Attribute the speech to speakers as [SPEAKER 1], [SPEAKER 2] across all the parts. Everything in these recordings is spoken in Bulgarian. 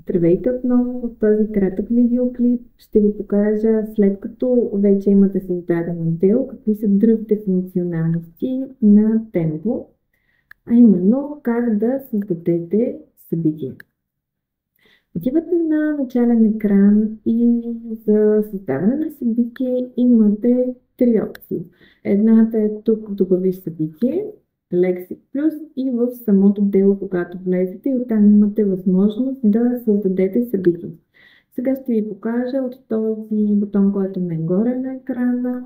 [SPEAKER 1] Здравейте отново в този кратък видеоклип. Ще ви покажа, след като вече имате създаден модел, какви са другите функционалности на Tempo, а именно как да създадете събитие. Отивате на начален екран и за създаване на събитие имате три опции. Едната е тук добави събитие, Lexi Plus, и в самото дело, когато влезете, и оттам имате възможност да създадете събитие. Сега ще ви покажа от този бутон, който е горе на екрана.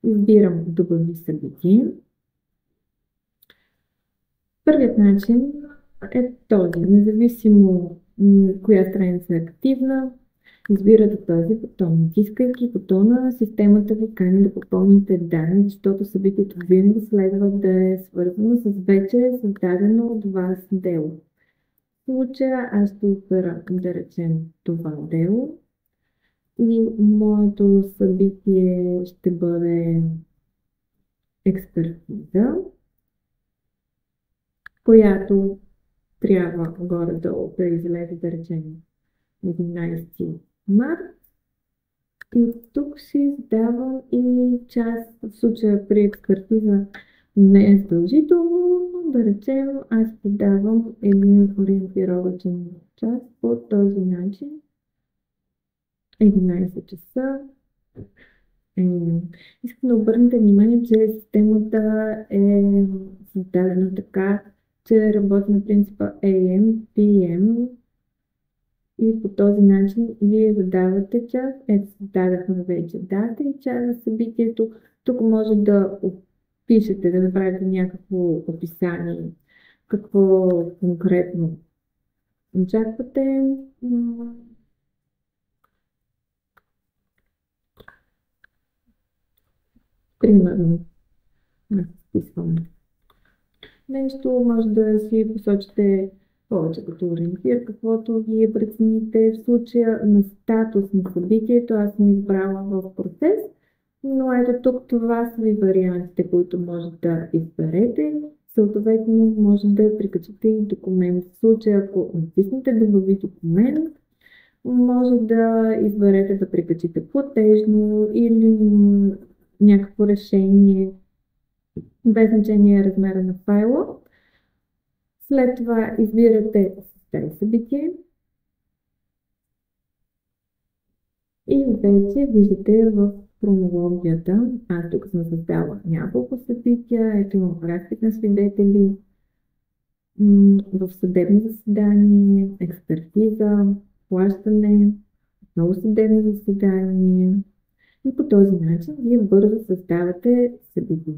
[SPEAKER 1] Избирам добави събитие. Първият начин е този. Независимо коя страница е активна, избирате този бутон. Натискайки бутона, системата ви кани да попълните данни, защото събитието винаги следва да е свързано с вече създадено от вас дело. В случая аз ще избера, да речем, това дело и моето събитие ще бъде експертиза, която трябва горе-долу да излезе, да речем, 11 март. И тук си задавам и част, в случая при експертиза не е задължително, но да речем аз давам един ориентировачен час по този начин. 11 часа. Искам да обърнете внимание, че системата е създадена така, че работи на принципа AM, PM, и по този начин вие задавате час. Ето, зададахме вече дата и час на събитието. Тук може да опишете, да направите някакво описание, какво конкретно очаквате. Примерно, изписвам нещо, може да си посочите повече като ориентир, каквото вие прецените. В случая на статус на събитието аз съм избрала в процес, но ето тук това са ви вариантите, които може да изберете. Съответно може да прикачите и документ. В случая, ако натиснете добави документ, може да изберете да прикачите платежно или някакво решение, без значение размера на файла. След това избирате създай събитие и вече виждате в хронологията. Аз тук съм създала няколко събития. Ето имам разпит на свидетели, в съдебно заседание, експертиза, плащане, отново съдебно заседание. И по този начин вие бързо създавате събитие.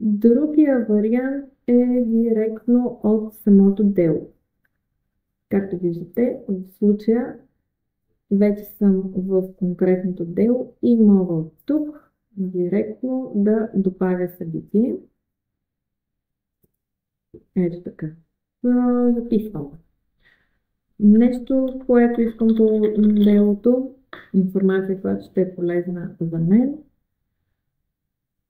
[SPEAKER 1] Другия вариант е директно от самото дело. Както виждате, в случая вече съм в конкретното дело и мога от тук директно да добавя събитие. Ето така. Записвам. Нещо, което искам по делото, информация, която ще е полезна за мен.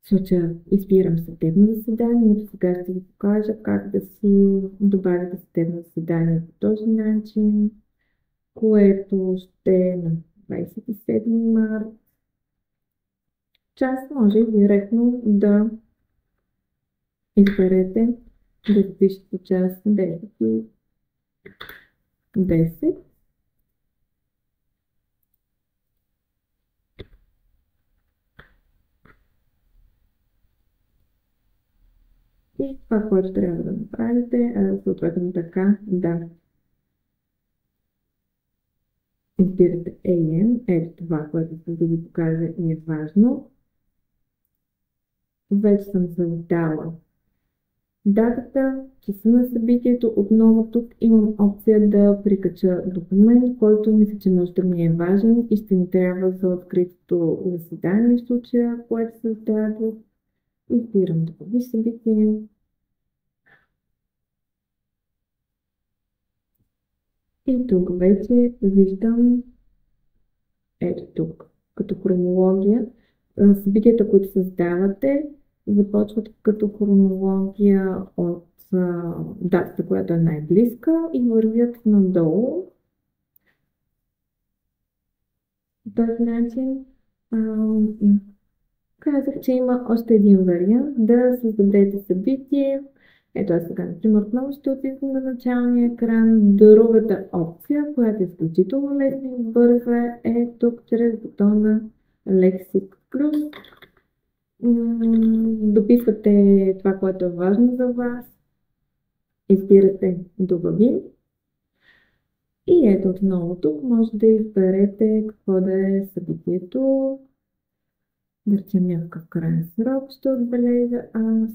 [SPEAKER 1] В случая избирам съдебно заседание, но сега ще ви покажа как да си добавите съдебно заседание по този начин, което ще е на 27 март. Час може директно да изберете да запишете час 10 и 10. И това, което трябва да направите, е съответно така, да избирате AM, ето това, което ще да ви покажа и е важно. Вече съм задала датата, часа на събитието. Отново тук имам опция да прикача документ, който мисля, че може да ми е важен и ще ми трябва за откритото заседание в случая, което създадох. Избирам добави събитие. И тук вече виждам, ето тук, като хронология, събитията, които създавате, започват като хронология от датата, която е най-близка и вървят надолу по този начин. И казах, че има още един вариант да създадете събитие. Ето аз сега, например, отново ще отидем на началния екран. Другата опция, която е изключително лесна и бърза, е тук чрез бутона Lexic Plus. Дописвате това, което е важно за вас. Избирате добавим. И ето отново тук може да изберете какво да е събитието. Да речем някакъв крайен срок ще отбележа аз.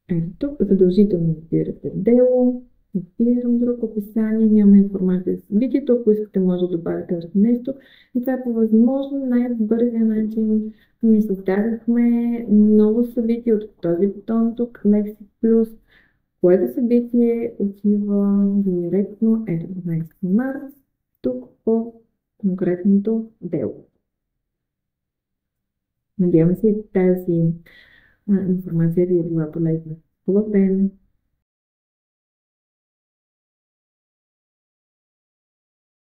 [SPEAKER 1] Ето тук задължително избирате дело. Избирам друг описание, няма информация за събитието. Ако искате, може да добавите още нещо. И това е по възможно най-бързия начин. Ние създадахме ново събитие от този бутон тук, Lexi Plus, което събитие отива директно, ето 12 марта, тук по конкретното дело. Надявам се, тази информация ви е била полезна. Хубав ден!